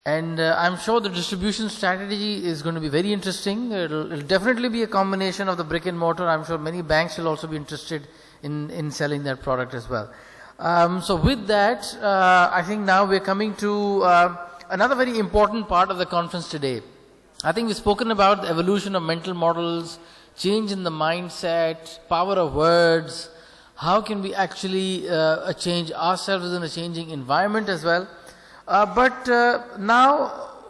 And I'm sure the distribution strategy is going to be very interesting. It'll definitely be a combination of the brick and mortar. I'm sure many banks will also be interested in selling that product as well. So with that, I think now we're coming to another very important part of the conference today. I think we've spoken about the evolution of mental models, change in the mindset, power of words. How can we actually change ourselves in a changing environment as well? But now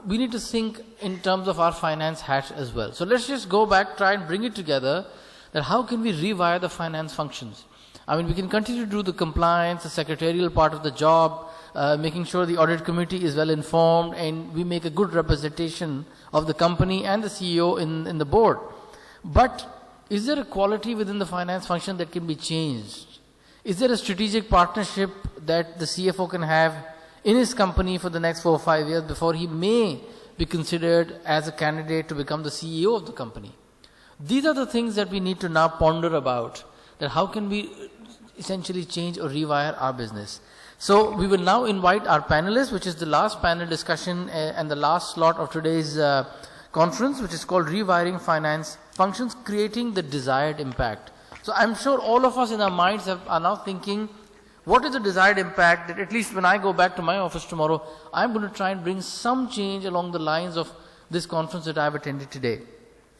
we need to think in terms of our finance hat as well. So let's just go back, try and bring it together, that how can we rewire the finance functions? I mean, we can continue to do the compliance, the secretarial part of the job, making sure the audit committee is well informed, and we make a good representation of the company and the CEO in the board. But is there a quality within the finance function that can be changed? Is there a strategic partnership that the CFO can have in his company for the next 4 or 5 years before he may be considered as a candidate to become the CEO of the company? These are the things that we need to now ponder about, that how can we essentially change or rewire our business. So we will now invite our panelists, which is the last panel discussion and the last slot of today's conference, which is called Rewiring Finance Functions, Creating the Desired Impact. So I'm sure all of us in our minds are now thinking, what is the desired impact that at least when I go back to my office tomorrow, I'm going to try and bring some change along the lines of this conference that I've attended today.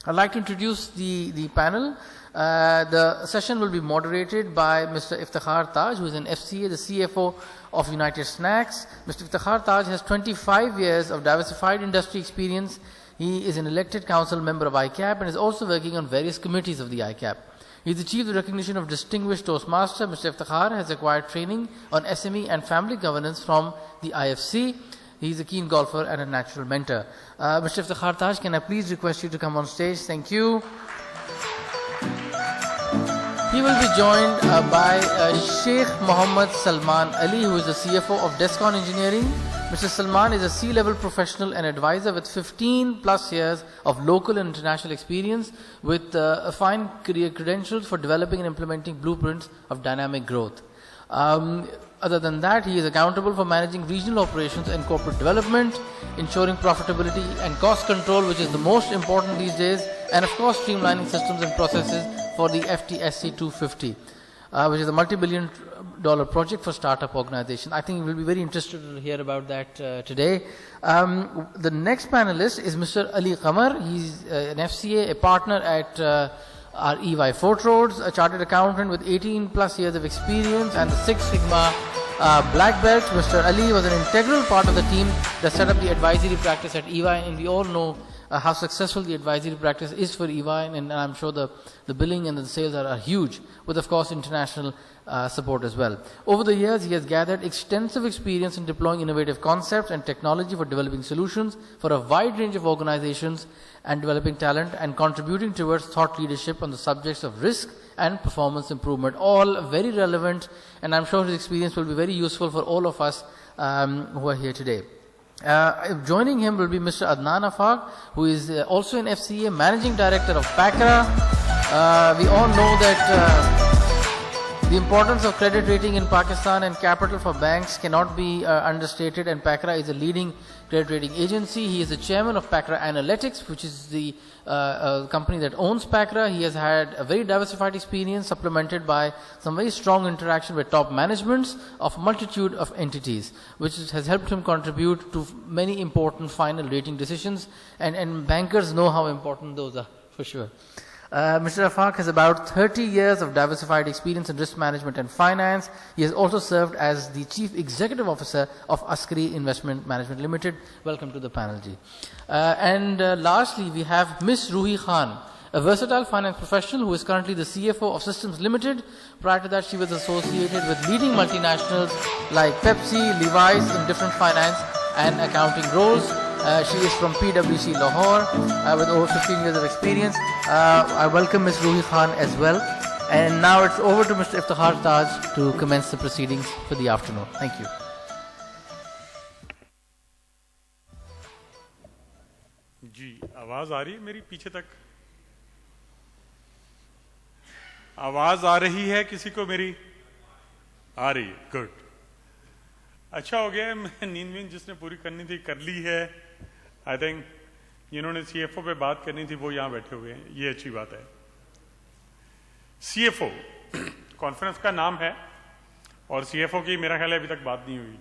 I'd like to introduce the panel. The session will be moderated by Mr. Iftikhar Taj, who is an FCA, the CFO of United Snacks. Mr. Iftikhar Taj has 25 years of diversified industry experience. He is an elected council member of ICAP and is also working on various committees of the ICAP. He's achieved the recognition of Distinguished Toastmaster. Mr. Iftikhar has acquired training on SME and family governance from the IFC. He's a keen golfer and a natural mentor. Mr. Iftikhar Taj, can I please request you to come on stage? Thank you. He will be joined by Sheikh Mohammed Salman Ali, who is the CFO of Descon Engineering. Mr. Salman is a C-level professional and advisor with 15 plus years of local and international experience with fine career credentials for developing and implementing blueprints of dynamic growth. Other than that, he is accountable for managing regional operations and corporate development, ensuring profitability and cost control, which is the most important these days, and of course streamlining systems and processes for the FTSE 250, which is a multi-billion-dollar project for startup organizations. I think we'll be very interested to hear about that today. The next panelist is Mr. Ali Qamar. He's an FCA, a partner at our EY Fort Roads, a chartered accountant with 18 plus years of experience and the Six Sigma black belt. Mr. Ali was an integral part of the team that set up the advisory practice at EY, and we all know how successful the advisory practice is for EY, and I'm sure the billing and the sales are huge, with of course international support as well. Over the years, he has gathered extensive experience in deploying innovative concepts and technology for developing solutions for a wide range of organizations and developing talent and contributing towards thought leadership on the subjects of risk and performance improvement, all very relevant, and I'm sure his experience will be very useful for all of us who are here today. Joining him will be Mr. Adnan Afaq, who is also an FCA, Managing Director of PACRA. We all know that the importance of credit rating in Pakistan and capital for banks cannot be understated, and PACRA is a leading credit rating agency. He is the chairman of PACRA Analytics, which is the company that owns PACRA. He has had a very diversified experience, supplemented by some very strong interaction with top managements of a multitude of entities, which has helped him contribute to many important final rating decisions, and bankers know how important those are, for sure. Mr. Afaq has about 30 years of diversified experience in risk management and finance. He has also served as the Chief Executive Officer of Askari Investment Management Limited. Welcome to the panel, Ji. And lastly, we have Ms. Ruhi Khan, a versatile finance professional who is currently the CFO of Systems Limited. Prior to that, she was associated with leading multinationals like Pepsi, Levi's in different finance and accounting roles. She is from PwC Lahore with over 15 years of experience. I welcome Ms. Ruhi Khan as well. And now it's over to Mr. Iftikhar Taj to commence the proceedings for the afternoon. Thank you. जी आवाज आ रही है मेरी पीछे तक? आवाज आ रही है किसी को मेरी? आ रही है, गुड. अच्छा हो गया, मैं नींद जिसने पूरी करनी थी कर ली है। आई थिंक जिन्होंने CFO पे बात करनी थी वो यहाँ बैठे हुए हैं, ये अच्छी बात है। CFO कॉन्फ्रेंस का नाम है और CFO की मेरा ख्याल है अभी तक बात नहीं हुई,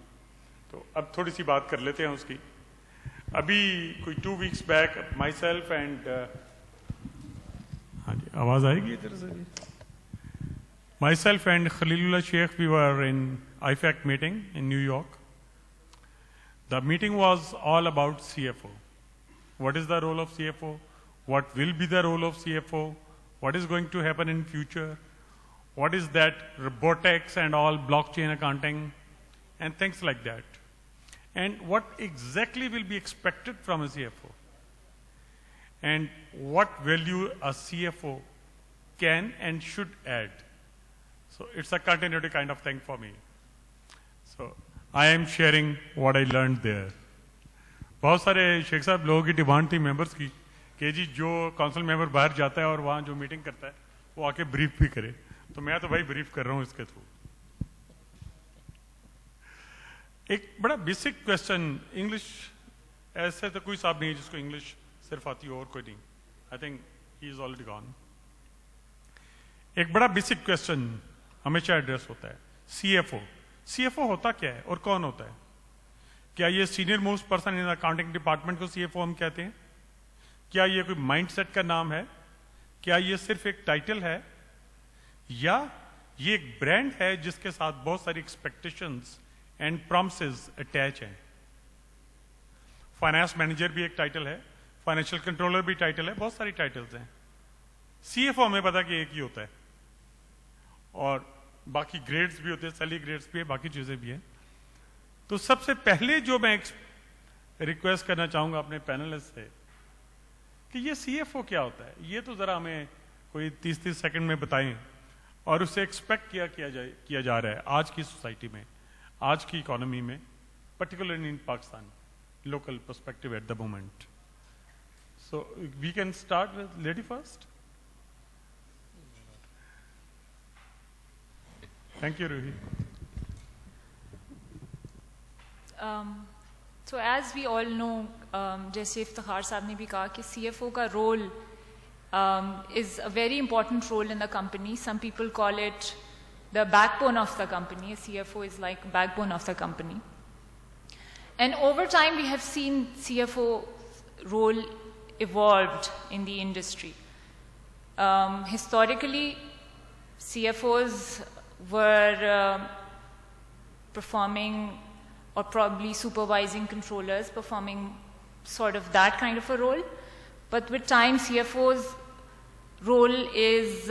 तो अब थोड़ी सी बात कर लेते हैं उसकी। अभी कोई 2 weeks back my self and हाँ जी आवाज आएगी इधर से भी। Myself and Khalilullah Sheikh, we were in ICAP meeting in New York. The meeting was all about CFO. What is the role of CFO? What will be the role of CFO? What is going to happen in future? What is that robotics and all blockchain accounting and things like that? And what exactly will be expected from a CFO? And what value a CFO can and should add? So it's a continuity kind of thing for me. So I am sharing what I learned there. बहुत सारे शेख साहब लोगों की demand थी members की कि जी जो council member बाहर जाता है और वहाँ जो मीटिंग करता है वो आके ब्रीफ भी करे, तो मैं तो भाई ब्रीफ कर रहा हूँ इसके थ्रू। एक बड़ा बेसिक क्वेश्चन, इंग्लिश ऐसे तो कोई साहब नहीं है जिसको इंग्लिश सिर्फ आती हो और कोई नहीं। I think he is already gone. एक बड़ा बेसिक क्वेश्चन हमेशा एड्रेस होता है, CFO होता क्या है और कौन होता है? क्या ये senior most person in accounting department को CFO हम कहते हैं? क्या ये कोई माइंडसेट का नाम है? क्या ये सिर्फ एक टाइटल है या ये एक ब्रांड है जिसके साथ बहुत सारी एक्सपेक्टेशंस एंड प्रॉमिसेस अटैच हैं? फाइनेंस मैनेजर भी एक टाइटल है, फाइनेंशियल कंट्रोलर भी टाइटल है, बहुत सारी टाइटल्स हैं। CFO हमें पता कि एक ही होता है और बाकी ग्रेड्स भी होते हैं, सैलरी ग्रेड्स भी है, बाकी चीजें भी हैं। तो सबसे पहले जो मैं रिक्वेस्ट करना चाहूंगा अपने पैनलिस्ट से कि ये CFO क्या होता है, ये तो जरा हमें कोई 30-30 सेकंड में बताएं और उसे एक्सपेक्ट किया जा रहा है आज की सोसाइटी में, आज की इकोनॉमी में, particularly in Pakistan, local perspective at the moment. So we can start with lady first. Thank you, Ruhi. So as we all know, जैसे इफ्तिखार साहब ने भी कहा कि CFO का role is a very important role in the company. Some people call it the backbone of the company. A CFO is like backbone of the company. And over time, we have seen CFO role evolved in the industry. Historically, CFOs were performing or probably supervising controllers, performing sort of that kind of a role. But with time, CFO's role is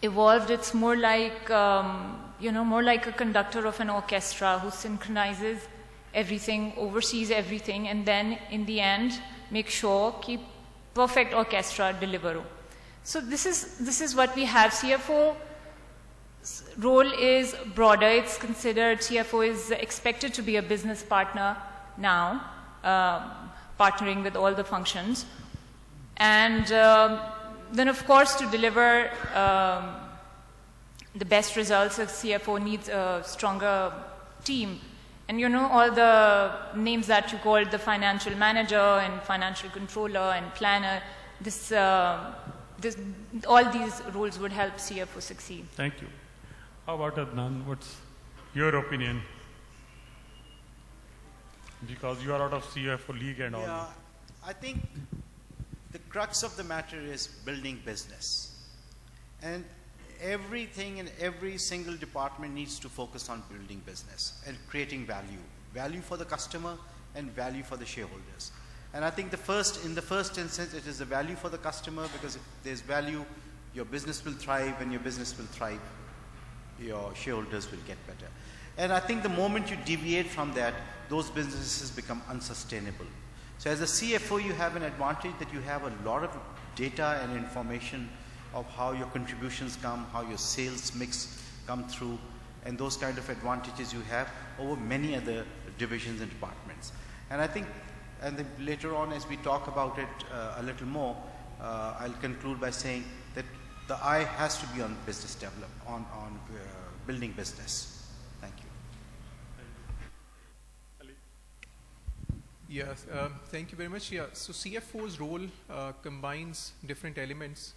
evolved. It's more like, more like a conductor of an orchestra who synchronizes everything, oversees everything, and then in the end, make sure keep perfect orchestra deliver. So this is what we have. CFO role is broader. It's considered, CFO is expected to be a business partner now, partnering with all the functions. And then of course to deliver the best results, a CFO needs a stronger team. And all the names that you called, the financial manager and financial controller and planner, all these roles would help CFO succeed. Thank you. How about Adnan? What's your opinion? Because you are out of CFO league and all. Yeah, I think the crux of the matter is building business. And everything in every single department needs to focus on building business and creating value. Value for the customer and value for the shareholders. And I think in the first instance, it is the value for the customer, because if there's value, your business will thrive. When your business will thrive, your shareholders will get better. And I think the moment you deviate from that, those businesses become unsustainable. So as a CFO, you have an advantage that you have a lot of data and information of how your contributions come, how your sales mix come through, and those kind of advantages you have over many other divisions and departments. And I think, and then later on as we talk about it a little more, I'll conclude by saying that the eye has to be on business development, on building business. Thank you. Yes, thank you very much. Yeah, so CFO's role combines different elements.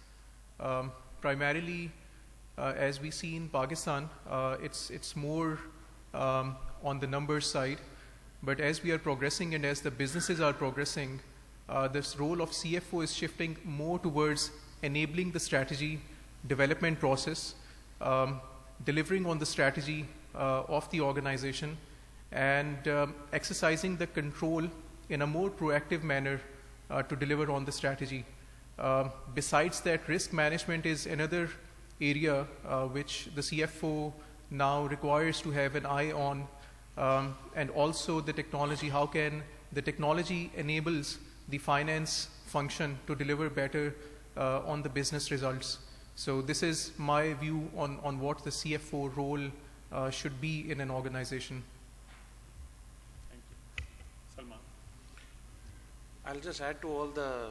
Primarily, as we see in Pakistan, it's more on the numbers side. But as we are progressing and as the businesses are progressing, this role of CFO is shifting more towards enabling the strategy development process, delivering on the strategy of the organization, and exercising the control in a more proactive manner to deliver on the strategy. Besides that, risk management is another area which the CFO now requires to have an eye on, and also the technology. How can the technology enables the finance function to deliver better on the business results? So this is my view on what the CFO role should be in an organization. Thank you. Salman. I'll just add to all the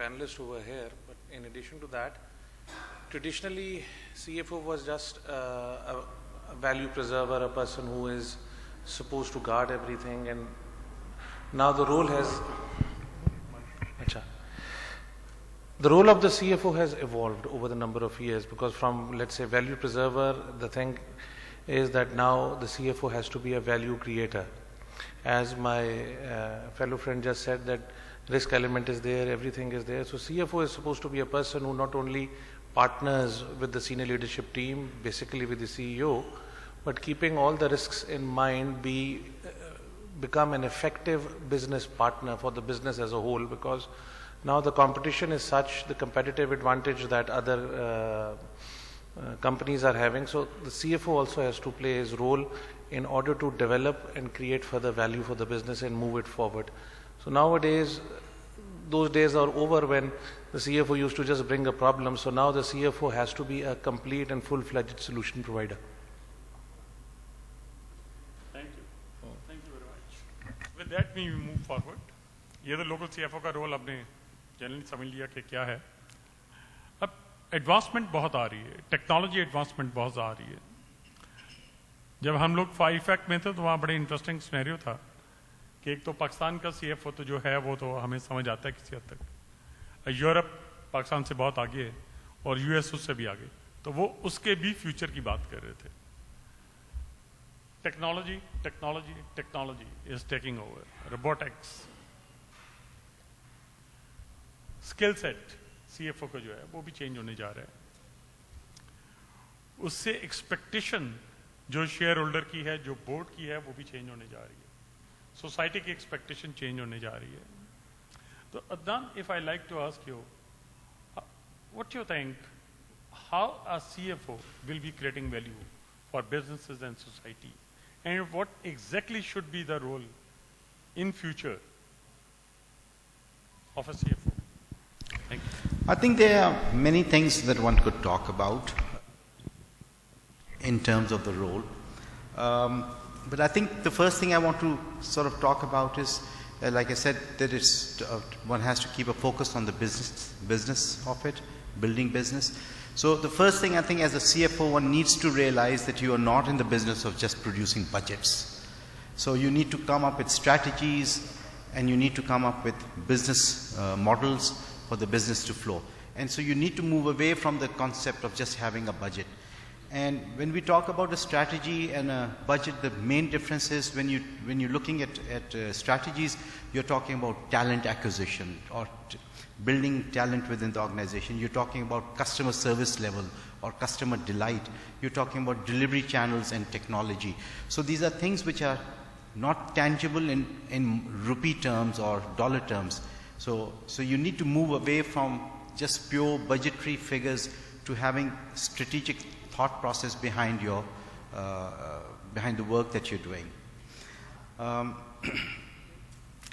panelists who were here, but in addition to that, traditionally CFO was just a value preserver, a person who is supposed to guard everything, and now the role has the role of the CFO has evolved over the number of years, because from, let's say, value preserver, the thing is that now the CFO has to be a value creator. As my fellow friend just said, that risk element is there, everything is there. So CFO is supposed to be a person who not only partners with the senior leadership team, basically with the CEO, but keeping all the risks in mind, become an effective business partner for the business as a whole, because now the competition is such, the competitive advantage that other companies are having. So the CFO also has to play his role in order to develop and create further value for the business and move it forward. So nowadays, those days are over when the CFO used to just bring a problem. So now the CFO has to be a complete and full-fledged solution provider. Thank you. Thank you very much. With that, we move forward. ये तो local CFO का role आपने generally समझ लिया कि क्या है. अब एडवांसमेंट बहुत आ रही है, टेक्नोलॉजी एडवांसमेंट बहुत आ रही है. जब हम लोग ICAP में थे तो वहाँ बड़े इंटरेस्टिंग सिनेरियो था कि एक तो पाकिस्तान का CFO तो जो है वो तो हमें समझ आता है किसी हद तक, यूरोप पाकिस्तान से बहुत आगे है और US उससे भी आगे, तो वो उसके भी फ्यूचर की बात कर रहे थे. Technology technology technology is taking over, robotics, skill set CFO का जो है वो भी चेंज होने जा रहा है. उससे एक्सपेक्टेशन जो शेयर होल्डर की है, जो बोर्ड की है, वो भी चेंज होने जा रही है. सोसाइटी की एक्सपेक्टेशन चेंज होने जा रही है. तो Adnan, if I like to ask you, what do you think, how a CFO will be creating value for businesses and society, and what exactly should be the role in future of a CFO? Thank you. I think there are many things that one could talk about in terms of the role. But I think the first thing I want to sort of talk about is, like I said, that it's, one has to keep a focus on the business of it, building business. So the first thing I think as a CFO, one needs to realize that you are not in the business of just producing budgets. So you need to come up with strategies, and you need to come up with business models for the business to flow. And so you need to move away from the concept of just having a budget. And when we talk about a strategy and a budget, the main difference is when you're looking at strategies, you're talking about talent acquisition or building talent within the organization. You're talking about customer service level or customer delight. You're talking about delivery channels and technology. So these are things which are not tangible in rupee terms or dollar terms. So you need to move away from just pure budgetary figures to having strategic thought process behind your behind the work that you're doing.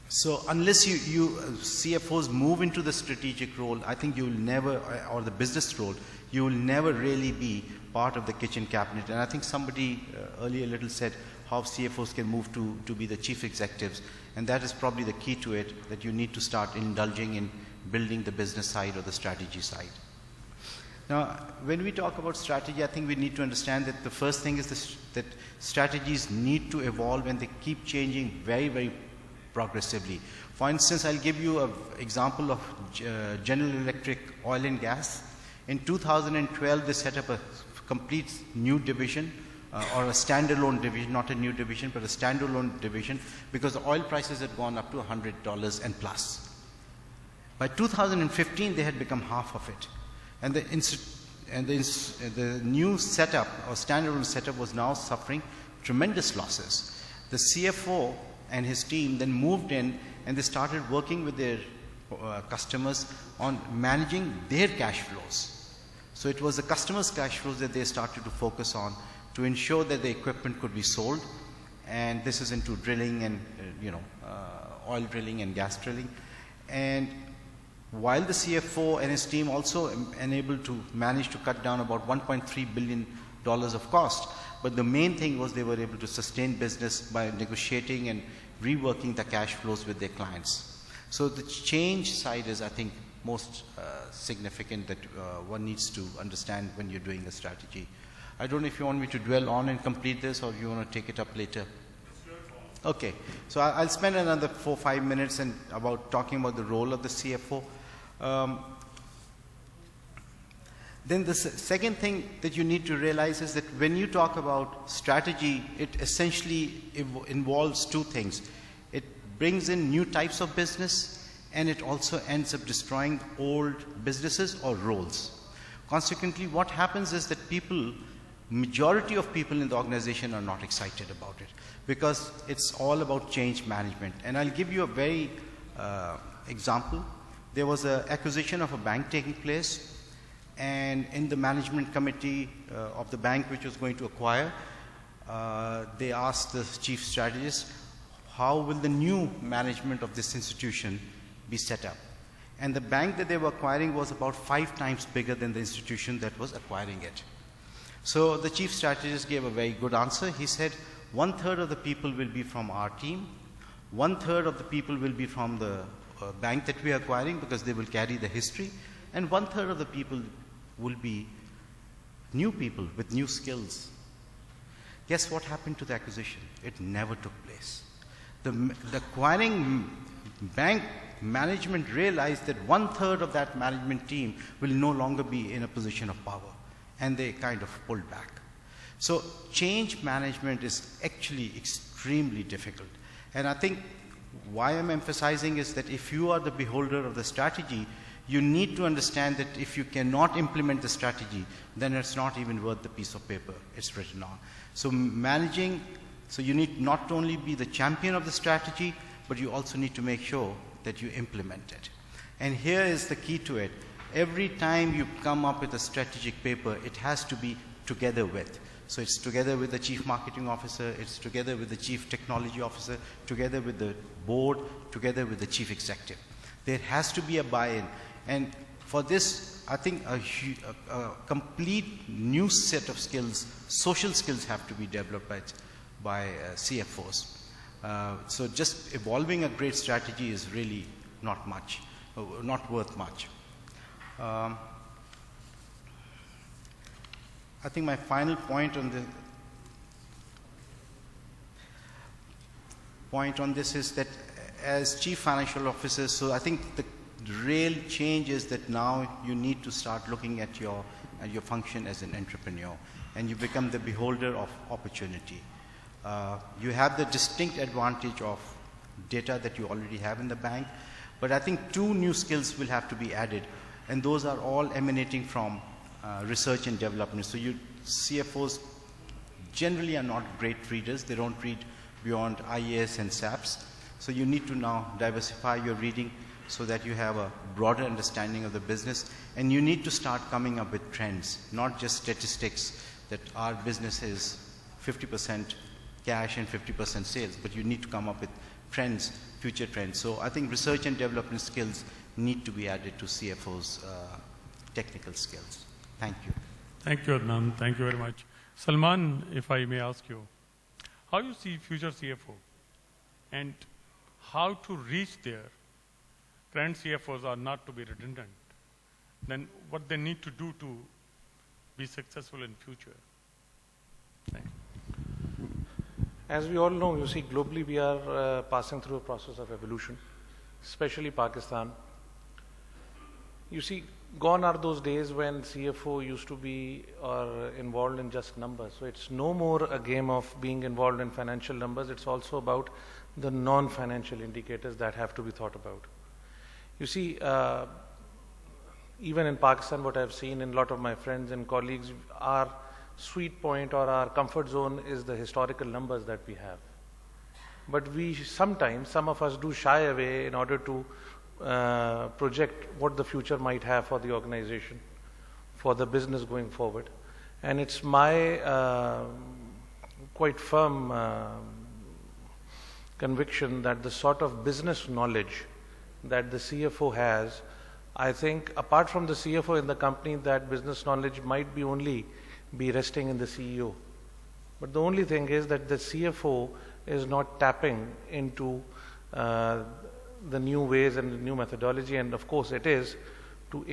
So unless you CFOs move into the strategic role, I think you will never, or the business role, you will never really be part of the kitchen cabinet. And I think somebody earlier little said how CFOs can move to be the chief executives, and that is probably the key to it, that you need to start indulging in building the business side or the strategy side. Now, when we talk about strategy, I think we need to understand that the first thing is that strategies need to evolve, and they keep changing very, very progressively. For instance, I'll give you an example of General Electric Oil and Gas. In 2012, they set up a complete new division, or a standalone division, not a new division, but a standalone division, because the oil prices had gone up to $100 and plus. By 2015, they had become half of it. And the new setup, or standalone setup, was now suffering tremendous losses. The CFO and his team then moved in, and they started working with their customers on managing their cash flows. So it was the customers' cash flows that they started to focus on to ensure that the equipment could be sold. And this is into drilling and oil drilling and gas drilling. And while the CFO and his team also enabled to manage to cut down about $1.3 billion of cost, but the main thing was they were able to sustain business by negotiating and reworking the cash flows with their clients. So the change side is, I think, most significant that one needs to understand when you're doing a strategy. I don't know if you want me to dwell on and complete this, or you want to take it up later. Okay, so I'll spend another 4 or 5 minutes talking about the role of the CFO. Then the second thing that you need to realize is that when you talk about strategy, it essentially involves two things. It brings in new types of business, and it also ends up destroying old businesses or roles. Consequently, what happens is that majority of people in the organization are not excited about it, because it's all about change management. And I'll give you a very example. There was an acquisition of a bank taking place, and in the management committee of the bank which was going to acquire, they asked the chief strategist, how will the new management of this institution be set up? And the bank that they were acquiring was about 5 times bigger than the institution that was acquiring it. So the chief strategist gave a very good answer. He said, 1/3 of the people will be from our team, 1/3 of the people will be from the bank that we are acquiring, because they will carry the history, and 1/3 of the people will be new people with new skills. Guess what happened to the acquisition? It never took place. The acquiring bank management realized that 1/3 of that management team will no longer be in a position of power, and they kind of pulled back. So change management is actually extremely difficult. And I think why I'm emphasizing is that if you are the beholder of the strategy, you need to understand that if you cannot implement the strategy, then it's not even worth the piece of paper it's written on. So so you need not only be the champion of the strategy, but you also need to make sure that you implement it. And here is the key to it. Every time you come up with a strategic paper, it has to be together with. So it's together with the chief marketing officer, it's together with the chief technology officer, together with the board, together with the chief executive. There has to be a buy-in. And for this, I think a complete new set of skills, social skills, have to be developed by CFOs. So just evolving a great strategy is really not worth much. I think my final point on this is that as chief financial officer, so I think the real change is that now you need to start looking at your function as an entrepreneur, and you become the beholder of opportunity. You have the distinct advantage of data that you already have in the bank, but I think 2 new skills will have to be added, and those are all emanating from research and development. So CFOs generally are not great readers. They don't read beyond IAS and SAPs. So you need to now diversify your reading so that you have a broader understanding of the business, and you need to start coming up with trends, not just statistics that our business is 50% cash and 50% sales, but you need to come up with trends, future trends. So I think research and development skills need to be added to CFO's technical skills. Thank you. Thank you, Adnan. Thank you very much. Salman, if I may ask you, how you see future CFO and how to reach there? Current CFOs are not to be redundant. Then what they need to do to be successful in future? Thank you. As we all know, you see, globally we are passing through a process of evolution, especially Pakistan. You see, gone are those days when CFO used to be involved in just numbers. So it's no more a game of being involved in financial numbers. It's also about the non-financial indicators that have to be thought about. You see, even in Pakistan, what I've seen in a lot of my friends and colleagues, our sweet point or our comfort zone is the historical numbers that we have. But we sometimes, some of us do shy away in order to project what the future might have for the organization, for the business going forward. And it's my quite firm conviction that the sort of business knowledge that the CFO has, I think apart from the CFO in the company, that business knowledge might be only be resting in the CEO. But the only thing is that the CFO is not tapping into the new ways and the new methodology, and of course it is to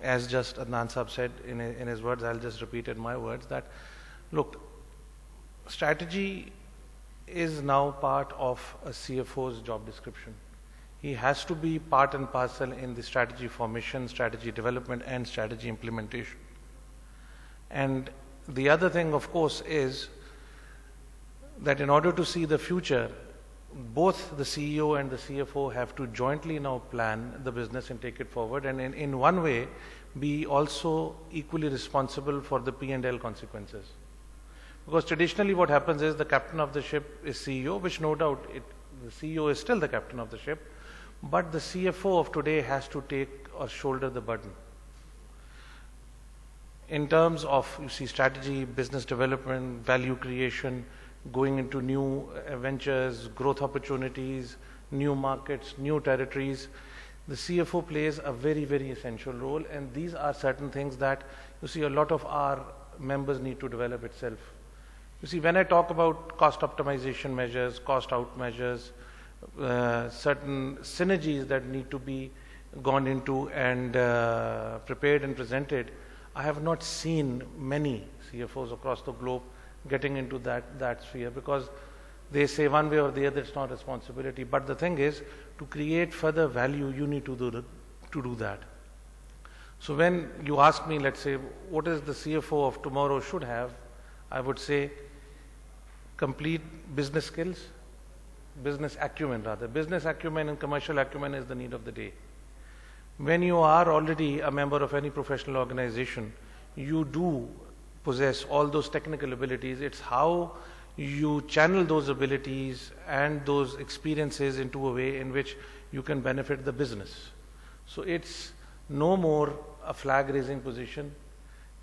as just Adnan Sahab said in his words, I'll just repeat in my words, that look, strategy is now part of a CFO's job description. He has to be part and parcel in the strategy formation, strategy development, and strategy implementation. And the other thing, of course, is that in order to see the future, both the CEO and the CFO have to jointly now plan the business and take it forward, and in one way be also equally responsible for the P&L consequences. Because traditionally what happens is the captain of the ship is CEO, which no doubt the CEO is still the captain of the ship, but the CFO of today has to take or shoulder the burden. In terms of, you see, strategy, business development, value creation, going into new ventures, growth opportunities, new markets, new territories, the CFO plays a very, very essential role, and these are certain things that, you see, a lot of our members need to develop itself. You see, when I talk about cost optimization measures, cost out measures, certain synergies that need to be gone into and prepared and presented, I have not seen many CFOs across the globe getting into that sphere, because they say one way or the other it's not responsibility. But the thing is, to create further value, you need to do that. So when you ask me, let's say, what is the CFO of tomorrow should have, I would say complete business skills, business acumen rather. Business acumen and commercial acumen is the need of the day. When you are already a member of any professional organization, you do possess all those technical abilities. It's how you channel those abilities and those experiences into a way in which you can benefit the business. So it's no more a flag raising position.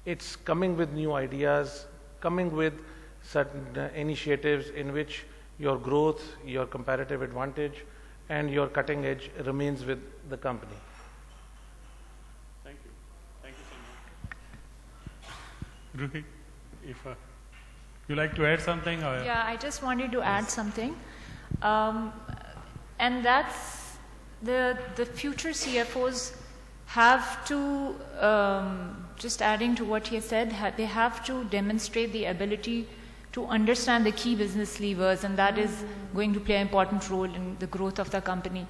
It's coming with new ideas, coming with certain initiatives in which your growth, your comparative advantage, and your cutting edge remains with the company. Thank you. Thank you so much. Ruhi, if you like to add something? Or yeah, I just wanted to add something. And that's the future CFOs have to, just adding to what he said, they have to demonstrate the ability to understand the key business levers, and that is going to play an important role in the growth of the company.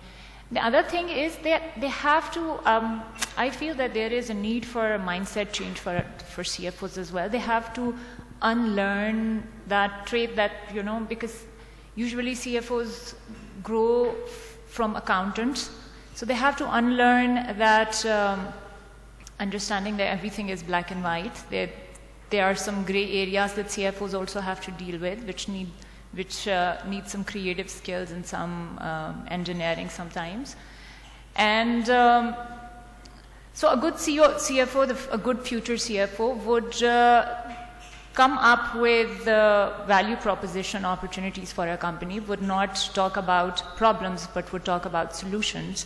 The other thing is they have to, I feel that there is a need for a mindset change for CFOs as well. They have to unlearn that trait that, you know, because usually CFOs grow from accountants. So they have to unlearn that understanding that everything is black and white. There are some gray areas that CFOs also have to deal with, which need some creative skills and some engineering sometimes. And so a good CFO, a good future CFO would come up with value proposition opportunities for a company, would not talk about problems, but would talk about solutions.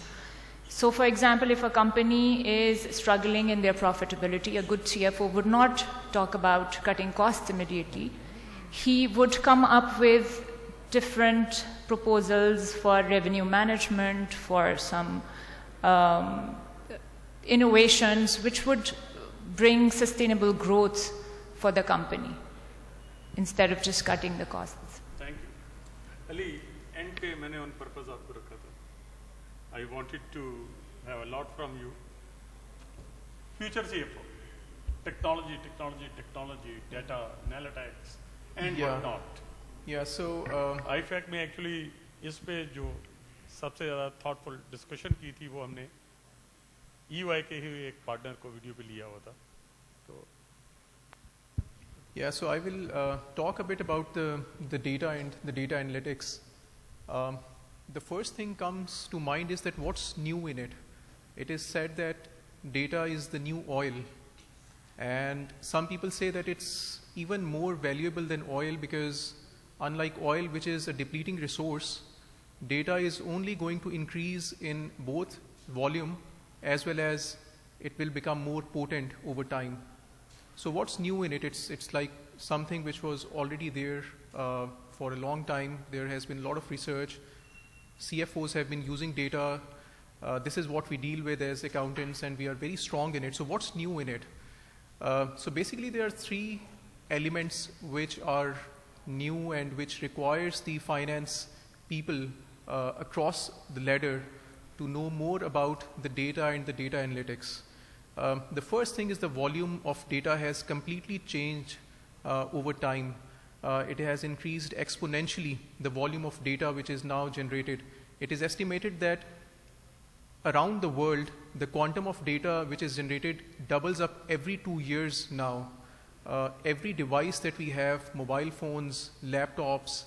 So for example, if a company is struggling in their profitability, a good CFO would not talk about cutting costs immediately. He would come up with different proposals for revenue management, for some innovations which would bring sustainable growth for the company. instead of just cutting the costs. Thank you. Ali, end पे मैंने on purpose आपको रखा था. I wanted to have a lot from you. Future CFO, technology, data, analytics, and whatnot. Yeah. So IFAC में actually इस पे जो सबसे ज़्यादा thoughtful discussion की थी वो हमने EY के ही एक partner को वीडियो पे लिया हुआ था. तो yeah, so I will talk a bit about the data and the data analytics. The first thing comes to mind is that what's new in it. It is said that data is the new oil, and some people say that it's even more valuable than oil because unlike oil, which is a depleting resource, data is only going to increase in both volume as well as it will become more potent over time. So what's new in it? It's like something which was already there for a long time. There has been a lot of research. CFOs have been using data. This is what we deal with as accountants, and we are very strong in it. So what's new in it? So basically there are three elements which are new and which requires the finance people across the ladder to know more about the data and the data analytics. The first thing is the volume of data has completely changed over time. It has increased exponentially, the volume of data which is now generated. It is estimated that around the world, the quantum of data which is generated doubles up every 2 years now. Every device that we have, mobile phones, laptops,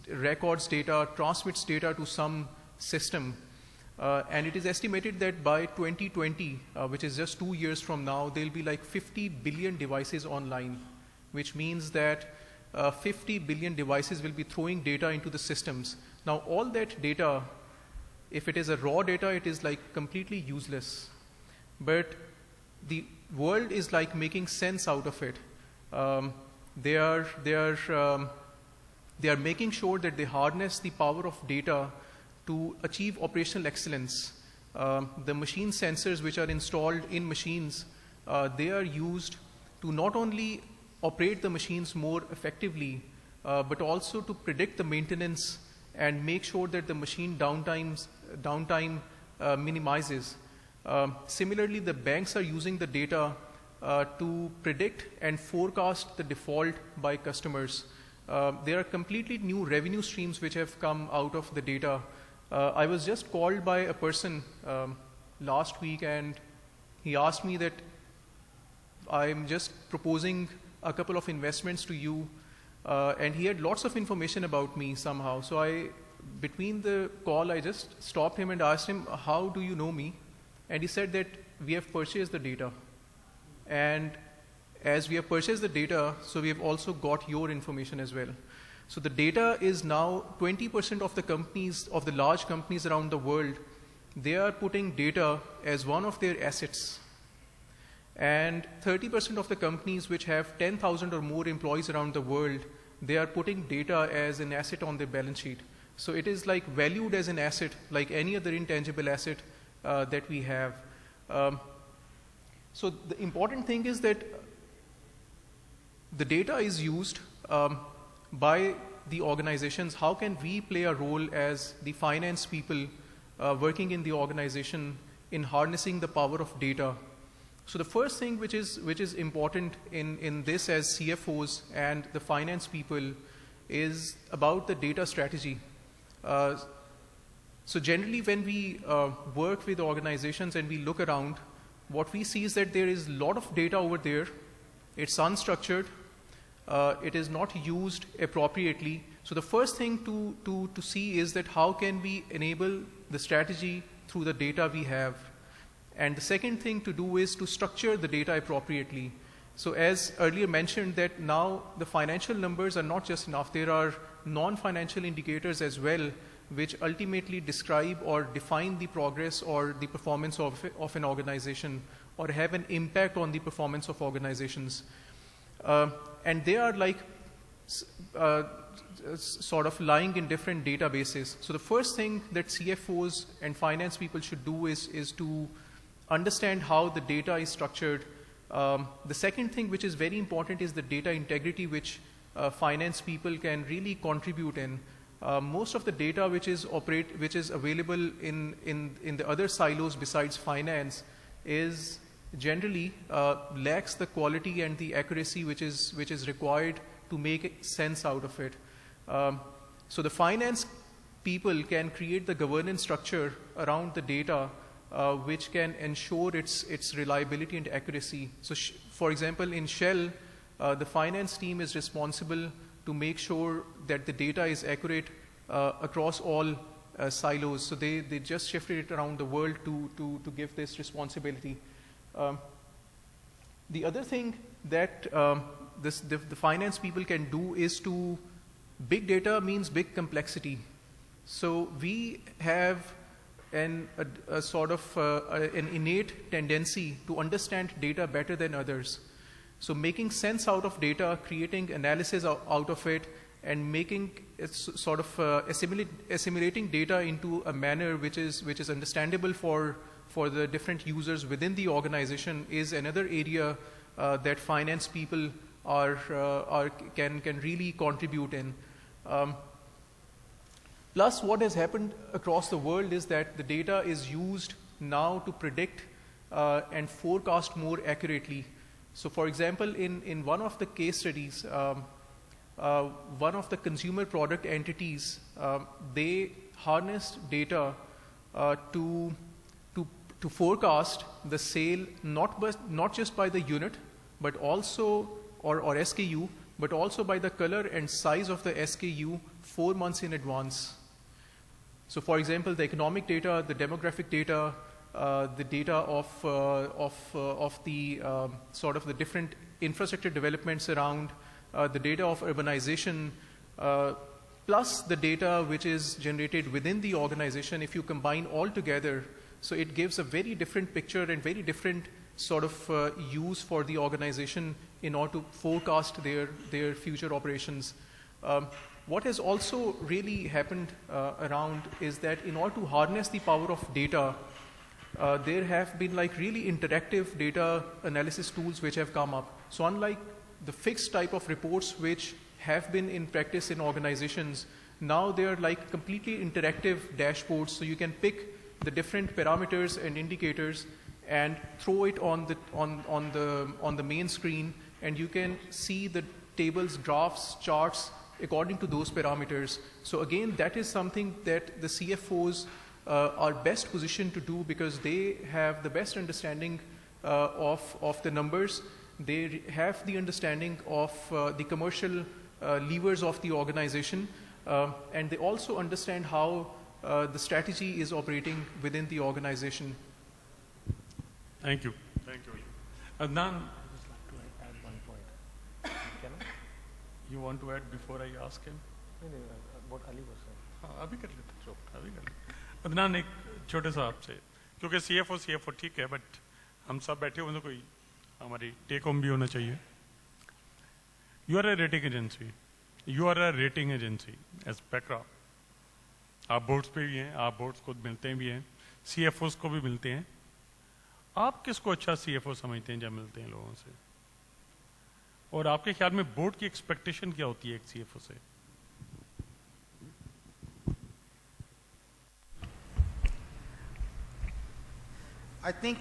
records data, transmits data to some system. And it is estimated that by 2020, which is just 2 years from now, there will be like 50 billion devices online, which means that 50 billion devices will be throwing data into the systems. Now, all that data, if it is a raw data, it is like completely useless. But the world is like making sense out of it. They are making sure that they harness the power of data to achieve operational excellence. The machine sensors which are installed in machines, they are used to not only operate the machines more effectively, but also to predict the maintenance and make sure that the machine downtime minimizes. Similarly, the banks are using the data to predict and forecast the default by customers. There are completely new revenue streams which have come out of the data. I was just called by a person last week, and he asked me that I'm just proposing a couple of investments to you, and he had lots of information about me somehow. So between the call, I just stopped him and asked him, how do you know me? And he said that we have purchased the data. And as we have purchased the data, so we have also got your information as well. So the data is now 20% of the companies, of the large companies around the world, they are putting data as one of their assets. And 30% of the companies which have 10,000 or more employees around the world, they are putting data as an asset on their balance sheet. So it is like valued as an asset, like any other intangible asset that we have. So the important thing is that the data is used by the organizations. How can we play a role as the finance people working in the organization in harnessing the power of data? So the first thing which is important in this as CFOs and the finance people is about the data strategy. So generally when we work with organizations and we look around, what we see is that there is a lot of data over there. It's unstructured. It is not used appropriately. So the first thing to see is that how can we enable the strategy through the data we have. And the second thing to do is to structure the data appropriately. So as earlier mentioned, that now the financial numbers are not just enough. There are non-financial indicators as well, which ultimately describe or define the progress or the performance of an organization, or have an impact on the performance of organizations. And they are like sort of lying in different databases. So the first thing that CFOs and finance people should do is to understand how the data is structured, The second thing which is very important is the data integrity, which finance people can really contribute in. Most of the data which is available in the other silos besides finance is generally lacks the quality and the accuracy which is required to make sense out of it. So the finance people can create the governance structure around the data which can ensure its reliability and accuracy. So for example, in Shell, the finance team is responsible to make sure that the data is accurate across all silos. So they just shifted it around the world to give this responsibility. The other thing that the finance people can do is to, big data means big complexity. So we have a sort of an innate tendency to understand data better than others. So making sense out of data, creating analysis out of it, and making it sort of assimilating data into a manner which is understandable for the different users within the organization is another area that finance people can really contribute in. Plus, what has happened across the world is that the data is used now to predict and forecast more accurately. So, for example, in one of the case studies, one of the consumer product entities, they harnessed data to forecast the sale not just by the unit, but also or SKU, but also by the color and size of the SKU 4 months in advance. So, for example, the economic data, the demographic data, the data of the sort of the different infrastructure developments around, the data of urbanization, plus the data which is generated within the organization. If you combine all together, so it gives a very different picture and very different sort of use for the organization in order to forecast their future operations. What has also really happened around is that in order to harness the power of data, there have been like really interactive data analysis tools which have come up. So unlike the fixed type of reports which have been in practice in organizations, now they are like completely interactive dashboards. So you can pick the different parameters and indicators and throw it on the main screen, and you can see the tables, graphs, charts according to those parameters. So again, that is something that the CFOs are best positioned to do because they have the best understanding of the numbers. They have the understanding of the commercial levers of the organization, and they also understand how the strategy is operating within the organization. Thank you. Thank you. Adnan, you want to add before I ask him? What Ali was saying. अभी कर लेते अभी कर लेते। अदनान एक छोटे सा आपसे, क्योंकि CFO ठीक है, बट हम सब बैठे हुए तो कोई हमारी टेक होम भी होना चाहिए। You are a rating agency. You are a rating agency as Pekra. आप बोर्ड्स पे भी हैं, आप बोर्ड्स को मिलते भी हैं, CFOs को भी मिलते हैं। आप किसको अच्छा CFO समझते हैं जब मिलते हैं लोगों से? और आपके ख्याल में बोर्ड की एक्सपेक्टेशन क्या होती है एक CFO से? I think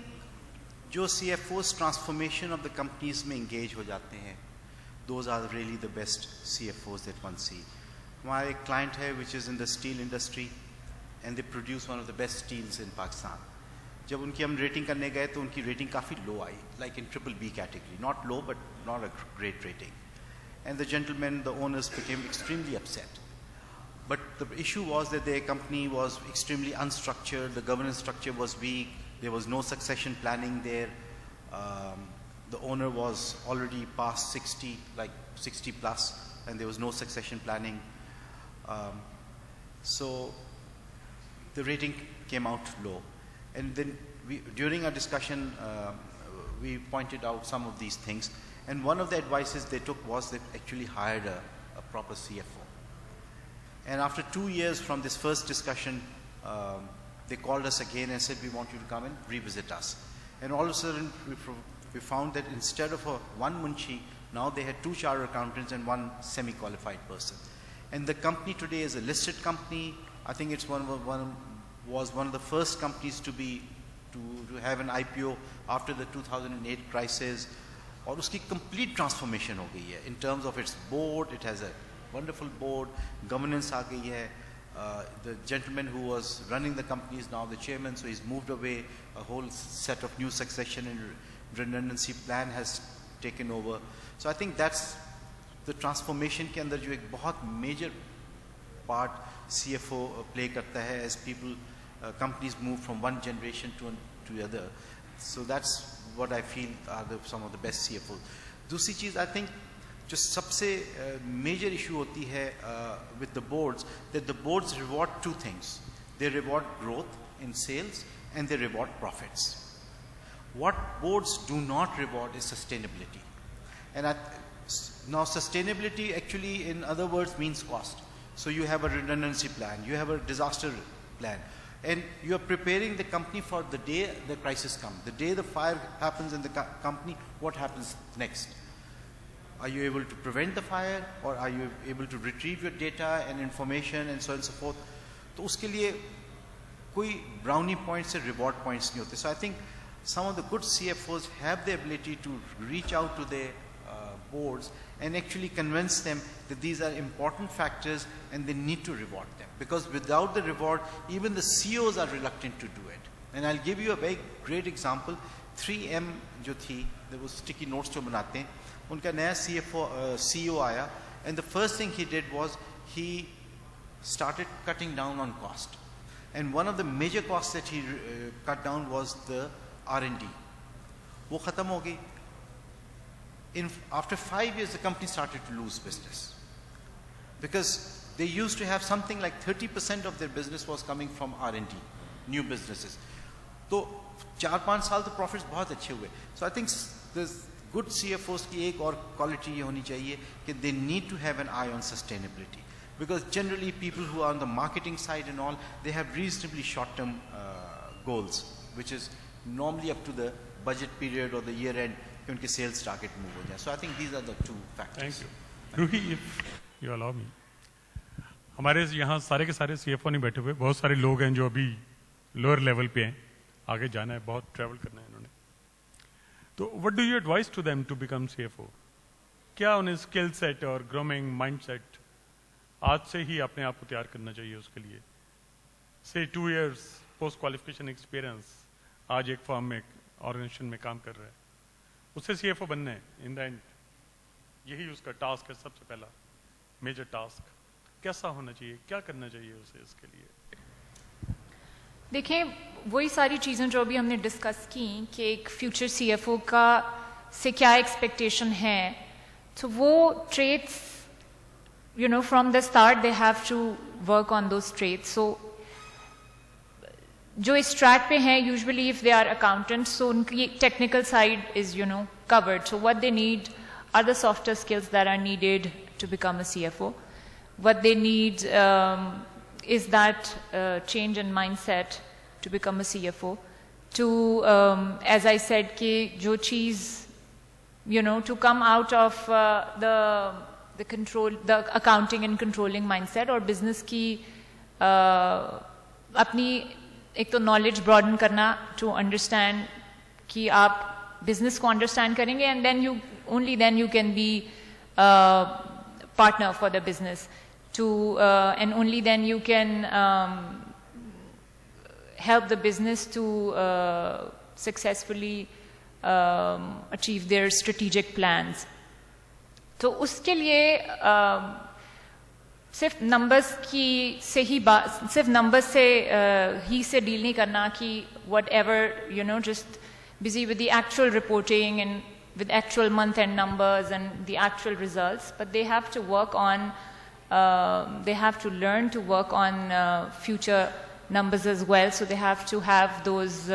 जो CFOs transformation of the companies में engage हो जाते हैं, those are really the best CFOs that one see. हमारा एक client है which is in the steel industry and they produce one of the best steels in Pakistan. जब उनकी हम रेटिंग करने गए तो उनकी रेटिंग काफ़ी लो आई, like in BBB category, not low but not a great rating. And the gentlemen, the owners became extremely upset. But the issue was that their company was extremely unstructured, the governance structure was weak, there was no succession planning there. The owner was already past 60, like 60 plus, and there was no succession planning. So the rating came out low. And then during our discussion, we pointed out some of these things. And one of the advices they took was they actually hired a proper CFO. And after 2 years from this first discussion, they called us again and said, we want you to come and revisit us. And all of a sudden, we found that instead of one munshi, now they had 2 chartered accountants and 1 semi-qualified person. And the company today is a listed company. I think it's was one of the first companies to have an IPO after the 2008 crisis. और उसकी complete transformation हो गई है in terms of its board. It has a wonderful board, governance आ गई है. The gentleman who was running the company is now the chairman, so he's moved away. A whole set of new succession and redundancy plan has taken over. So I think that's the transformation के अंदर जो एक बहुत major part CFO play करता है as people, companies move from one generation to the other. So that's what I feel are some of the best CFOs. दूसरी चीज़ I think जो सबसे major issue होती है with the boards, that the boards reward 2 things. They reward growth in sales and they reward profits. What boards do not reward is sustainability. And now sustainability actually in other words means cost. So you have a redundancy plan, you have a disaster plan, and you are preparing the company for the day the crisis comes. The day the fire happens in the company, what happens next? Are you able to prevent the fire, or are you able to retrieve your data and information and so on and so forth? तो उसके लिए कोई brownie points or reward points नहीं होते. So I think some of the good CFOs have the ability to reach out to their boards and actually convince them that these are important factors and they need to reward them. Because without the reward, even the CEOs are reluctant to do it. And I'll give you a very great example. 3M जो थी, there was sticky notes जो बनाते हैं, उनका नया CEO आया, and the first thing he did was he started cutting down on cost. And one of the major costs that he cut down was the R&D. वो खत्म हो गई. After 5 years, the company started to lose business because they used to have something like 30% of their business was coming from R&D, new businesses. So 4-5 साल तो profits बहुत अच्छे हुए. So I think the good CFOs की एक और quality ये होनी चाहिए कि they need to have an eye on sustainability, because generally people who are on the marketing side and all, they have reasonably short-term goals, which is normally up to the budget period or the year end कि उनके sales target move हो जाए. So I think these are the 2 factors. Thank you. Ruhi, if you allow me, हमारे यहाँ सारे के सारे CFO नहीं बैठे हुए, बहुत सारे लोग हैं जो अभी lower level पे हैं, आगे जाना है, बहुत travel करना है इन्होंने. तो what do you advise to them to become CFO? क्या उन्हें skill set और grooming mindset आज से ही अपने आप को तैयार करना चाहिए उसके लिए? Say 2 years post qualification experience, आज एक firm में, organization में काम कर रहा है, उससे CFO बनना है. इन द एंड यही उसका टास्क है, सबसे पहला मेजर टास्क. कैसा होना चाहिए, क्या करना चाहिए उसे इसके लिए? देखिए, वही सारी चीज़ें जो अभी हमने डिस्कस की कि एक फ्यूचर CFO का से क्या एक्सपेक्टेशन है, तो वो traits from the start they have to work on those traits. So जो इस ट्रैक पे हैं, usually if they are accountants, so उनकी technical side is covered. So what they need are the softer skills that are needed to become a CFO. What they need is that change in mindset to become a CFO. To, as I said, कि जो चीज़, to come out of the control, the accounting and controlling mindset, और business की अपनी एक तो knowledge broaden करना, to understand कि आप business को understand करेंगे, and then only then you can be partner for the business, and only then you can help the business to successfully achieve their strategic plans. तो उसके लिए सिर्फ numbers की से ही सिर्फ नंबर्स से ही से डील नहीं करना कि whatever, just busy with the actual reporting and with actual month-end numbers and the actual results, but they have to work on, they have to learn to work on future numbers as well. So they have to have those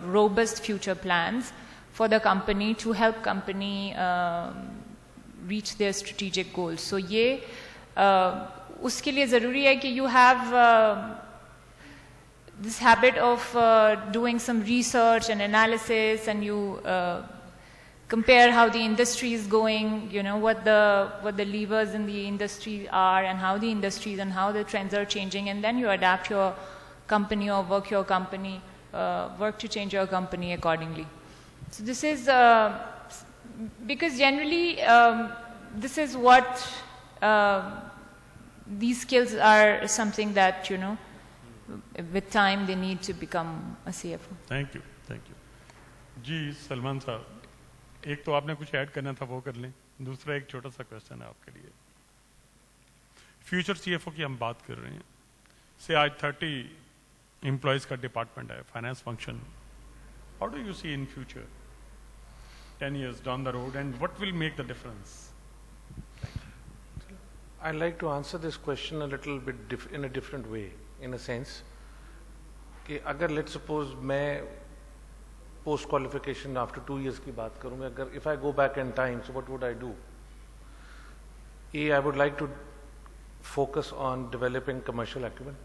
robust future plans for the company to help company reach their strategic goals. So ये उसके लिए ज़रूरी है कि you have this habit of doing some research and analysis, and you compare how the industry is going, you know, what the levers in the industry are and how the industries and how the trends are changing, and then you adapt your company or work to change your company accordingly. So this is, because generally this is what, these skills are something that, you know, with time they need to become a CFO. Thank you. जी सलमान साहब, एक तो आपने कुछ add करना था वो कर लें, दूसरा एक छोटा सा क्वेश्चन है आपके लिए. फ्यूचर सीएफओ की हम बात कर रहे हैं, से आज 30 एम्प्लॉयज का डिपार्टमेंट है, finance function. How do you see in future 10 years down the road, and what will make the difference? I'd like to answer this question a little bit in a different way, in a sense कि अगर let's suppose मैं post qualification after 2 years की बात करूँगा, अगर if I go back in time, so what would I do? I would like to focus on developing commercial acumen.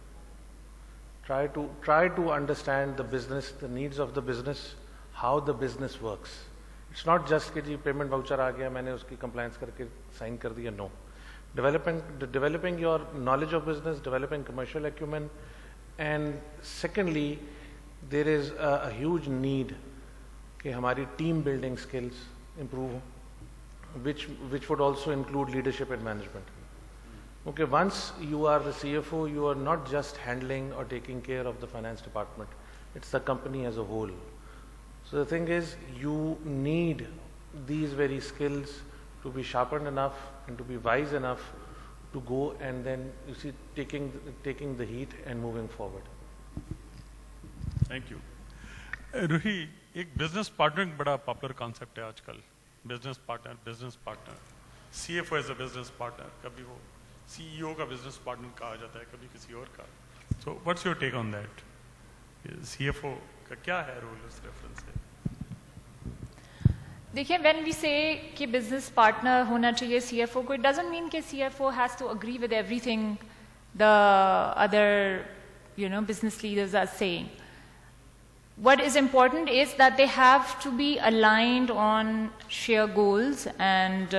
Try to understand the business, the needs of the business, how the business works. It's not just कि जी payment voucher आ गया, मैंने उसकी compliance करके sign कर दिया. No. Developing your knowledge of business, developing commercial acumen, and secondly, there is a huge need कि हमारी team building skills improve, which would also include leadership and management. Okay, once you are the CFO, you are not just handling or taking care of the finance department. It's the company as a whole. So the thing is, you need these very skills to be sharpened enough and to be wise enough to go and then, you see, taking the heat and moving forward. Thank you. Ruhi, एक business partner बड़ा popular concept है आजकल. Business partner, CFO as a business partner, कभी वो CEO का business partner कहा जाता है, कभी किसी और का. So what's your take on that? CFO का क्या है रोल इस रेफरेंस से? देखिए, when we say कि business partner होना चाहिए CFO को, it doesn't mean कि CFO has to agree with everything the other, you know, business leaders are saying. What is important is that they have to be aligned on shared goals and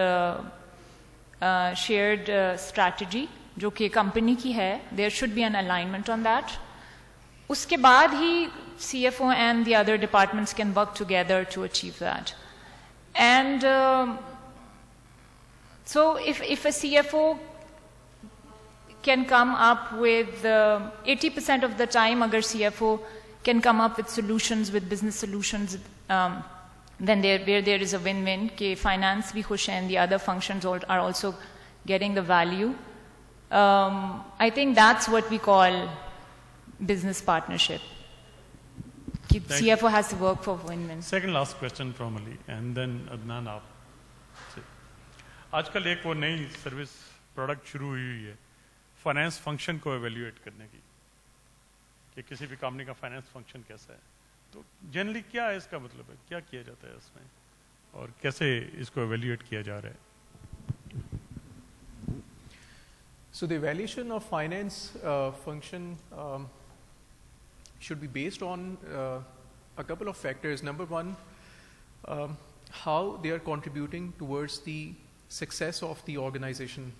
shared strategy, जो कि company की है. There should be an alignment on that. उसके बाद ही CFO and the other departments can work together to achieve that. And so if a CFO can come up with 80% of the time, agar CFO can come up with solutions, with business solutions, then where there is a win-win, कि finance भी खुश है and the other functions are also getting the value. I think that's what we call business partnership. CFO has to work for win-win. Second last question from Ali, and then Adnan आप. आजकल एक वो नई service product शुरू हुई है finance function को evaluate करने की, कि किसी भी कंपनी का फाइनेंस फंक्शन कैसा है. तो जनरली क्या है इसका मतलब है, क्या किया जाता है इसमें और कैसे इसको एवेल्युएट किया जा रहा है? So the evaluation of finance function should be based on a couple of factors. Number one, how they are contributing towards the success of the organization.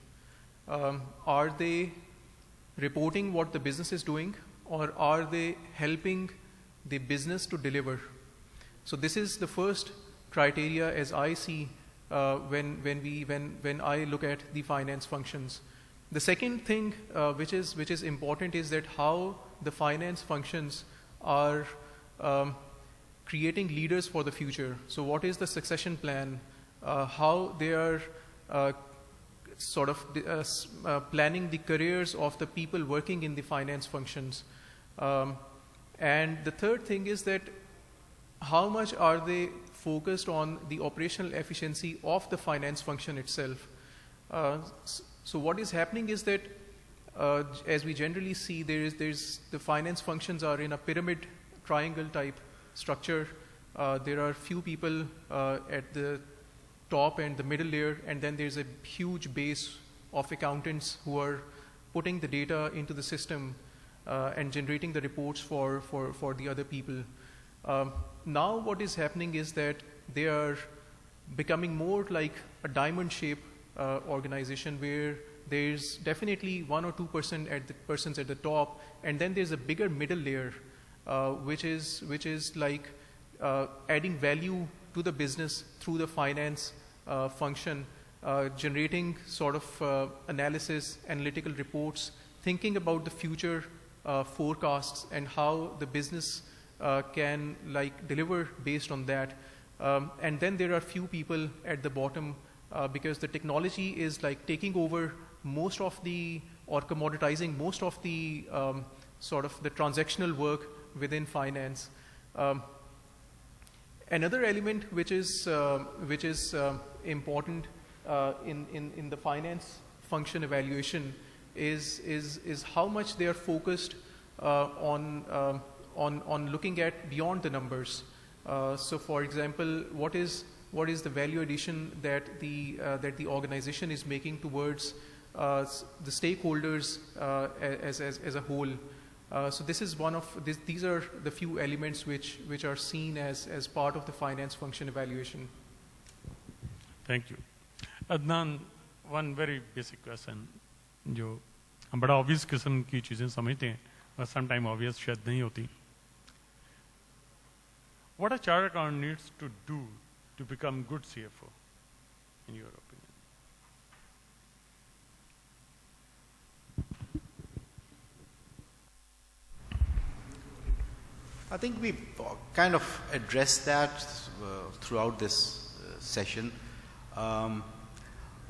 Are they reporting what the business is doing, or are they helping the business to deliver? So this is the first criteria as I see when I look at the finance functions. The second thing which is important is that how the finance functions are creating leaders for the future. So what is the succession plan? How they are sort of planning the careers of the people working in the finance functions. And the third thing is that how much are they focused on the operational efficiency of the finance function itself. So what is happening is that as we generally see, there's the finance functions are in a pyramid triangle type structure. There are few people at the top and the middle layer, and then there's a huge base of accountants who are putting the data into the system and generating the reports for the other people. Now what is happening is that they are becoming more like a diamond shape organization where there's definitely 1 or 2% at the persons at the top, and then there's a bigger middle layer, which is like adding value to the business through the finance function, generating sort of analysis, analytical reports, thinking about the future forecasts and how the business can like deliver based on that. And then there are few people at the bottom because the technology is like taking over most of the, or commoditizing most of the sort of the transactional work within finance. Another element which is important in the finance function evaluation is how much they are focused on looking at beyond the numbers. So, for example, what is the value addition that the organization is making towards the stakeholders as a whole? So this is one of these are the few elements which are seen as part of the finance function evaluation. Thank you. Adnan, one very basic question, जो हम बड़ा obvious किस्म की चीजें समझते हैं, but sometimes obvious शायद नहीं होती. What a chartered accountant needs to do to become good CFO, in your opinion? I think we've kind of addressed that throughout this session.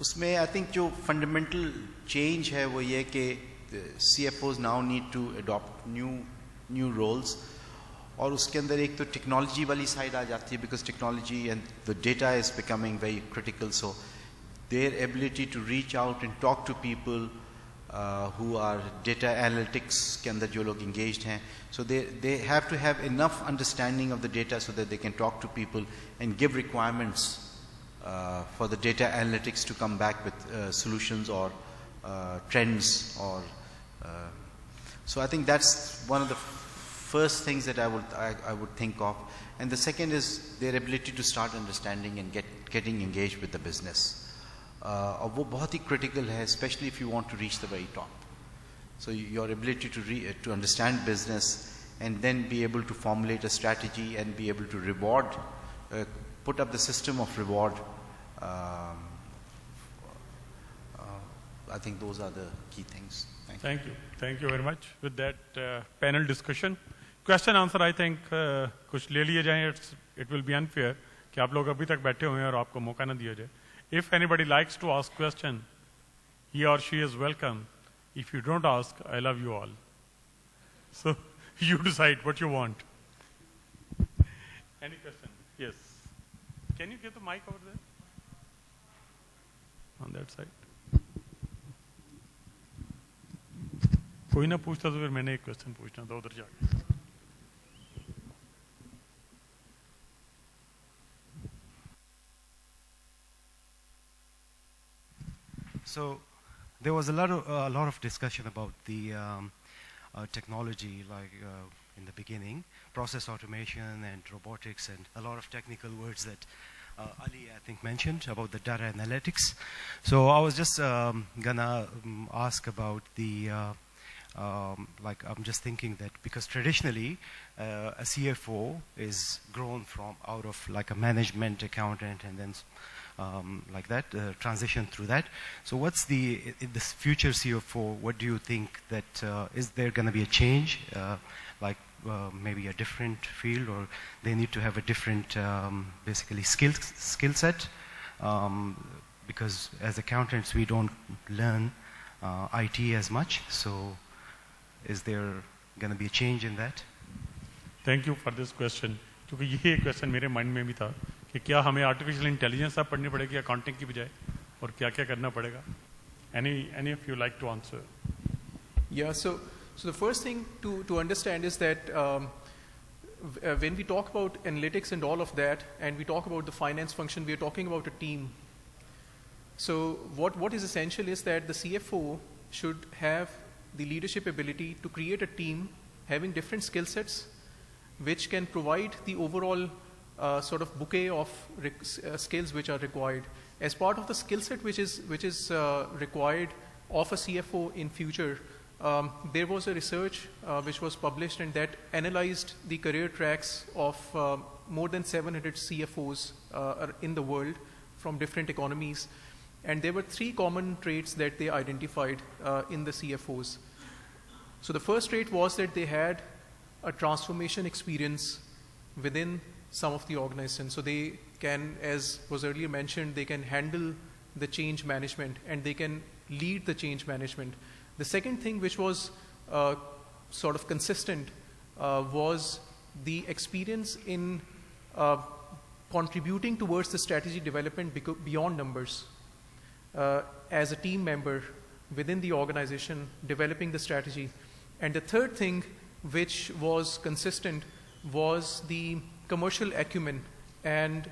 उसमें I think जो fundamental change है वो ये कि CFOs now need to adopt new roles, और उसके अंदर एक तो technology वाली side आ जाती है because technology and the data is becoming very critical, so their ability to reach out and talk to people who are data analytics के अंदर जो लोग engaged हैं, so they have to have enough understanding of the data so that they can talk to people and give requirements for the data analytics to come back with solutions or trends or so I think that's one of the first things that I would think of, and the second is their ability to start understanding and getting engaged with the business. और वो बहुत ही critical है, especially if you want to reach the very top. So your ability to understand business and then be able to formulate a strategy and be able to reward, put up the system of reward. I think those are the key things. Thank you. Thank you very much. With that panel discussion, question answer I think कुछ ले लिए जाएं. It will be unfair कि आप लोग अभी तक बैठे हुए हैं और आपको मौका ना दिया जाए. If anybody likes to ask question, he or she is welcome. If you don't ask, I love you all. So you decide what you want. Any question? Yes. Can you get the mic over there? On that side. कोई ना पूछता तो फिर मैंने एक question पूछना था उधर जाके. So there was a lot of discussion about the technology, like in the beginning, process automation and robotics, and a lot of technical words that Ali, I think, mentioned about the data analytics. So I was just gonna ask about the like I'm just thinking that because traditionally a CFO is grown from out of like a management accountant and then like that, transition through that. So what's this future CFO, what do you think that, is there going to be a change, like maybe a different field, or they need to have a different basically skill set? Because as accountants we don't learn IT as much, so is there going to be a change in that? Thank you for this question. क्योंकि ये question मेरे mind में भी था कि क्या हमें artificial intelligence अब पढ़नी पड़ेगी अकाउंटिंग की बजाय, और क्या क्या करना पड़ेगा? Any of you like to answer? Yeah, so the first thing to understand is that when we talk about analytics and all of that, and we talk about the finance function, we are talking about a team. So what is essential is that the CFO should have the leadership ability to create a team having different skill sets, which can provide the overall sort of bouquet of skills which are required. As part of the skill set which is required of a CFO in future, there was a research which was published and that analyzed the career tracks of more than 700 CFOs in the world from different economies. And there were 3 common traits that they identified in the CFOs. So the first trait was that they had a transformation experience within some of the organizations. So they can, as was earlier mentioned, they can handle the change management and they can lead the change management. The second thing which was sort of consistent was the experience in contributing towards the strategy development beyond numbers. As a team member within the organization, developing the strategy. And the third thing which was consistent was the commercial acumen and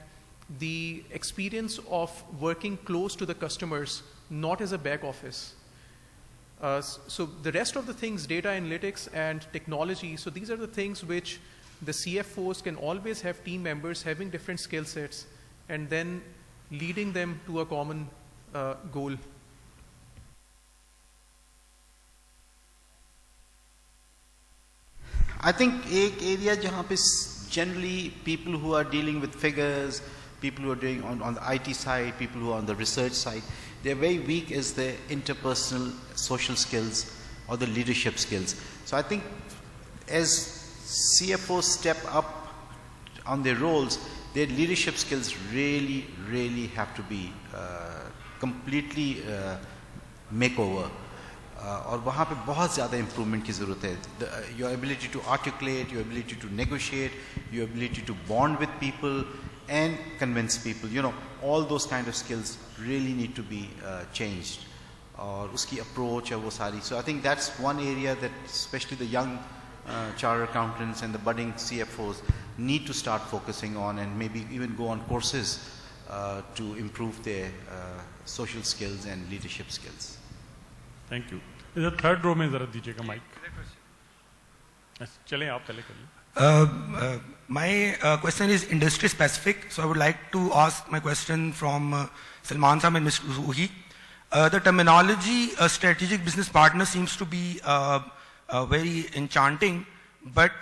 the experience of working close to the customers, not as a back office. So the rest of the things, data analytics and technology, so these are the things which the CFOs can always have team members having different skill sets and then leading them to a common goal. I think एक area जहाँ पे generally people who are dealing with figures, people who are doing on the IT side, people who are on the research side, they're very weak is the interpersonal social skills or the leadership skills. So I think as CFOs step up on their roles, their leadership skills really have to be completely makeover. और वहाँ पे बहुत ज़्यादा improvement की ज़रूरत है. Your ability to articulate, your ability to negotiate, your ability to bond with people and convince people, you know, all those kind of skills really need to be changed. और उसकी approach है वो सारी. So I think that's one area that especially the young chartered accountants and the budding CFOs need to start focusing on and maybe even go on courses to improve their social skills and leadership skills. Thank you. इधर third row में जरा दीजिएगा mic. चलें आप पहले करिए. My question is industry specific, so I would like to ask my question from Salman Sam and Mr. Ruhi. The terminology strategic business partner seems to be very enchanting, but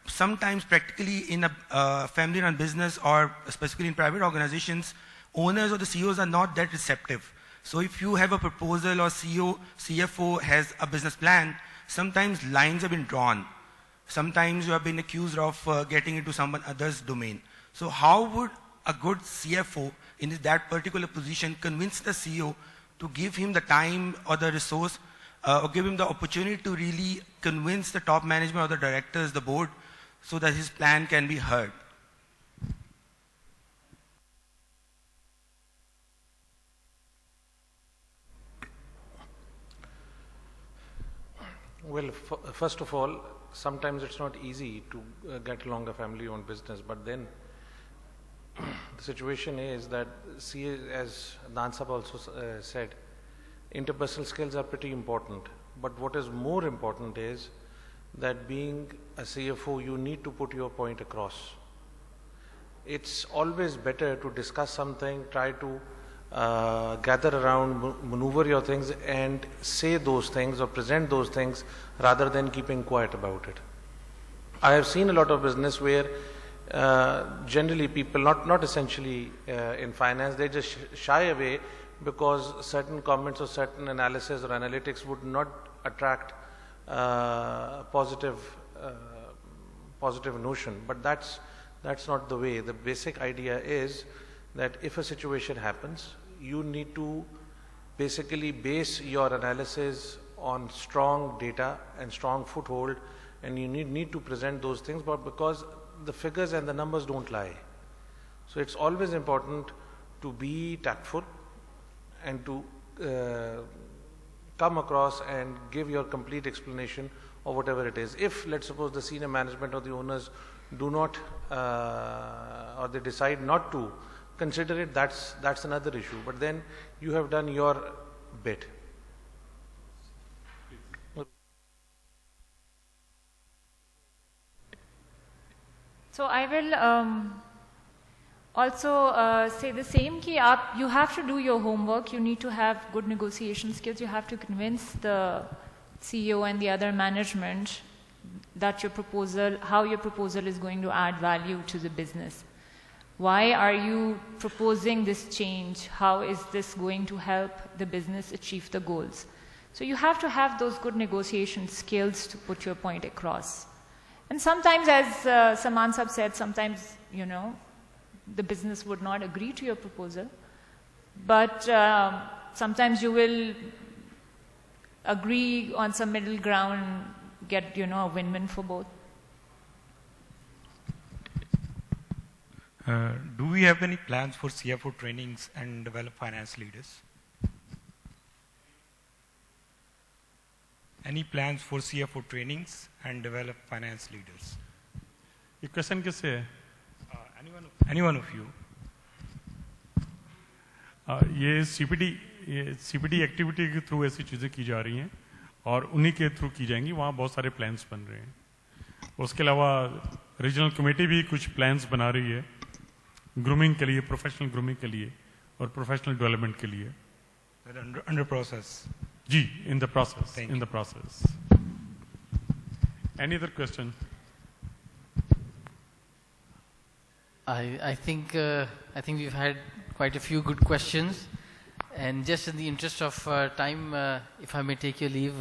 sometimes practically in a family-run business or specifically in private organizations, owners or the CEOs are not that receptive. So if you have a proposal or CFO has a business plan, sometimes lines have been drawn. Sometimes you have been accused of getting into someone else's domain. So how would a good CFO in that particular position convince the CEO to give him the time or the resource or give him the opportunity to really convince the top management or the directors, the board, so that his plan can be heard? Well, first of all, sometimes it's not easy to get along a family-owned business, but then the situation is that, as Dansab also said, interpersonal skills are pretty important. But what is more important is that being a CFO, you need to put your point across. It's always better to discuss something, try to gather around, maneuver your things and say those things or present those things rather than keeping quiet about it. I have seen a lot of business where generally people, not essentially in finance, they just shy away because certain comments or certain analysis or analytics would not attract positive notion. But that's not the way. The basic idea is that if a situation happens, you need to basically base your analysis on strong data and strong foothold, and you need to present those things, but because the figures and the numbers don't lie. So it's always important to be tactful and to come across and give your complete explanation of whatever it is. If, let's suppose, the senior management or the owners do not or they decide not to consider it, that's another issue. But then you have done your bit. So I will also say the same ki you have to do your homework, you need to have good negotiation skills, you have to convince the CEO and the other management that how your proposal is going to add value to the business. Why are you proposing this change? How is this going to help the business achieve the goals? So you have to have those good negotiation skills to put your point across. And sometimes, as Salman Sahab said, sometimes, the business would not agree to your proposal. But sometimes you will agree on some middle ground, get, a win-win for both. Do we have any plans for CFO trainings and develop finance leaders? Any plans for CFO trainings and develop finance leaders? ये question किससे है? Anyone of you? ये CPD activity के through ऐसी चीज़ें की जा रही हैं और उन्हीं के थ्रू की जाएंगी. वहाँ बहुत सारे प्लान्स बन रहे हैं. उसके अलावा रीजनल कमेटी भी कुछ प्लान्स बना रही है ग्रूमिंग के लिए, प्रोफेशनल ग्रूमिंग के लिए और प्रोफेशनल डेवलपमेंट के लिए. Under process. जी, in the process. Thank in you. the process. Any other question? I think we've had quite a few good questions, and just in the interest of time, if I may take your leave.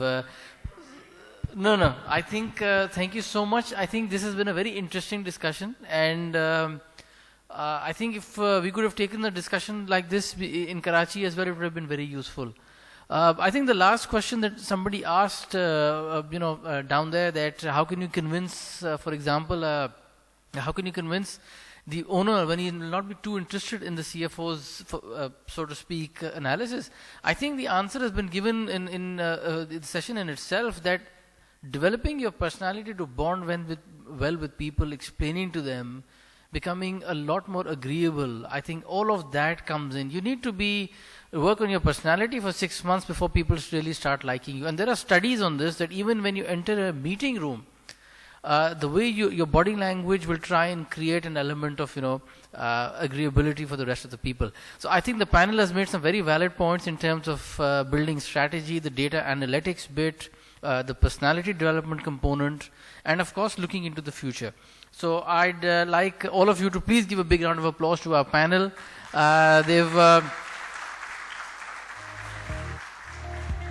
No. I think thank you so much. I think this has been a very interesting discussion, and I think if we could have taken the discussion like this in Karachi as well, it would have been very useful. I think the last question that somebody asked, down there, that how can you convince, for example, how can you convince the owner when he will not be too interested in the CFO's, so to speak, analysis? I think the answer has been given in the session in itself, that developing your personality to bond well with people, explaining to them, becoming a lot more agreeable, I think all of that comes in. You need to work on your personality for 6 months before people really start liking you. And there are studies on this, that even when you enter a meeting room, the way your body language will try and create an element of agreeability for the rest of the people. So I think the panel has made some very valid points in terms of building strategy, the data analytics bit, the personality development component, and of course looking into the future. So I'd like all of you to please give a big round of applause to our panel.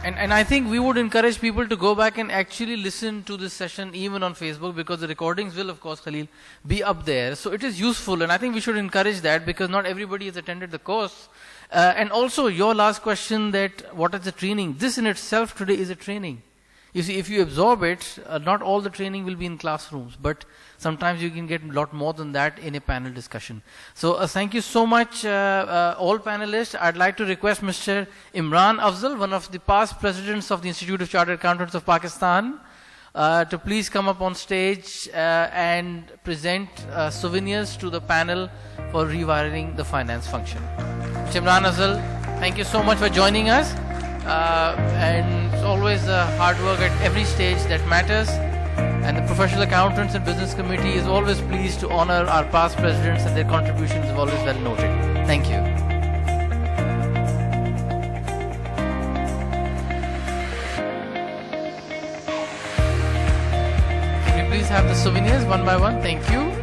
And I think we would encourage people to go back and actually listen to this session even on Facebook, because the recordings will, of course, Khalil, be up there. So it is useful, and I think we should encourage that, because not everybody has attended the course. And also your last question, that what is the training? This in itself today is a training. You see, if you absorb it, not all the training will be in classrooms, but sometimes you can get a lot more than that in a panel discussion. So thank you so much, all panelists. I'd like to request Mr. Imran Afzal, one of the past presidents of the Institute of Chartered Accountants of Pakistan, to please come up on stage and present souvenirs to the panel for rewiring the finance function. Mr. Imran Afzal, thank you so much for joining us. And it's always hard work at every stage that matters, and the Professional Accountants and Business Committee is always pleased to honor our past presidents, and their contributions are always well noted. Thank you. Can we please have the souvenirs one by one? Thank you.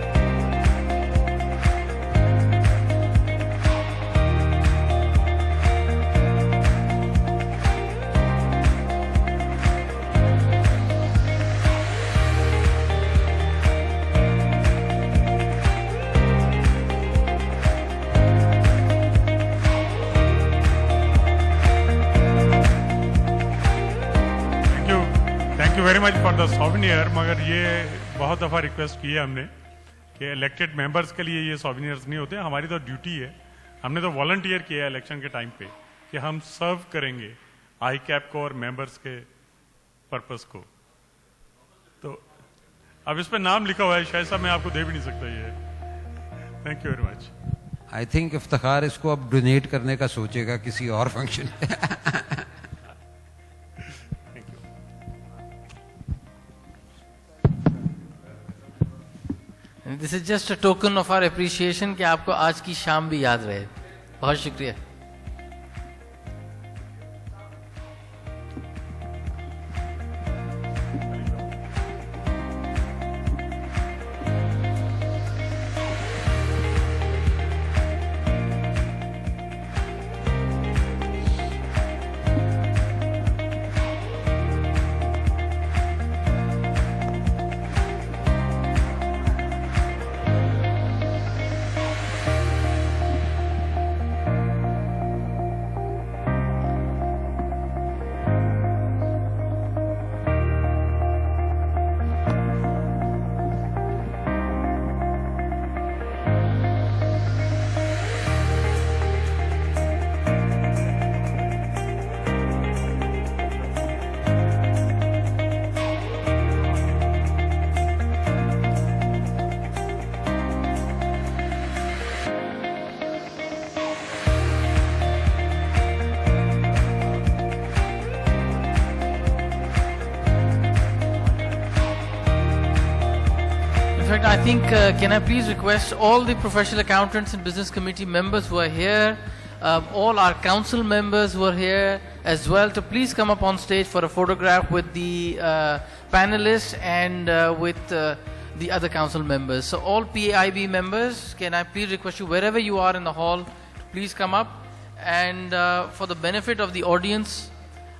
Very much for the souvenir. मगर ये बहुत दफ़ा request की है हमने कि elected members के लिए ये सोवेनियर्स नहीं होते. हमारी तो ड्यूटी है, हमने तो वॉलंटियर किया है इलेक्शन के टाइम पे कि हम सर्व करेंगे ICAP को और मेंबर्स के पर्पस को. तो अब इस पर नाम लिखा हुआ है, शायद साहब मैं आपको दे भी नहीं सकता ये. Thank you very much. I think Iftikhar इसको अब डोनेट करने का सोचेगा किसी और function. And this is just a token of our appreciation कि आपको आज की शाम भी याद रहे. बहुत शुक्रिया. I think, can I please request all the professional accountants and business committee members who are here, all our council members who are here as well, to please come up on stage for a photograph with the panelists and with the other council members. So all PAIB members, can I please request you, wherever you are in the hall, to please come up. And for the benefit of the audience,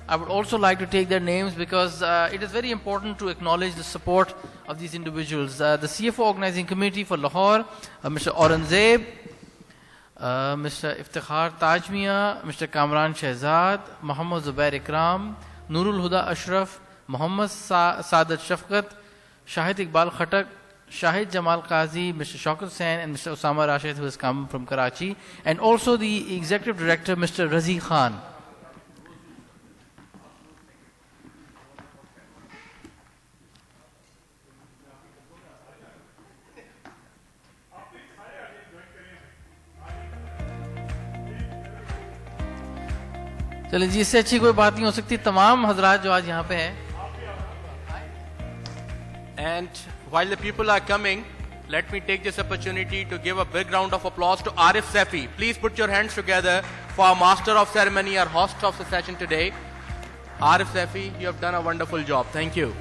I would also like to take their names, because it is very important to acknowledge the support of these individuals. The CFO Organizing Committee for Lahore, Mr. Aurangzeb, Mr. Iftikhar Tajmiya, Mr. Kamran Shehzad, Muhammad Zubair Ikram, Nurul Huda Ashraf, Muhammad Saadat Shafqat, Shahid Iqbal Khatak, Shahid Jamal Qazi, Mr. Shaukat Hussain, and Mr. Osama Rashid, who has come from Karachi, and also the Executive Director, Mr. Razi Khan. चलिए जी, इससे अच्छी कोई बात नहीं हो सकती. तमाम हजरात जो आज यहाँ पे हैं. And while the people are coming, let me take this opportunity to give a big round of applause to Arif Safi. Please put your hands together for our master of ceremony, our host of the session today. Arif Safi, you have done a wonderful job. Thank you.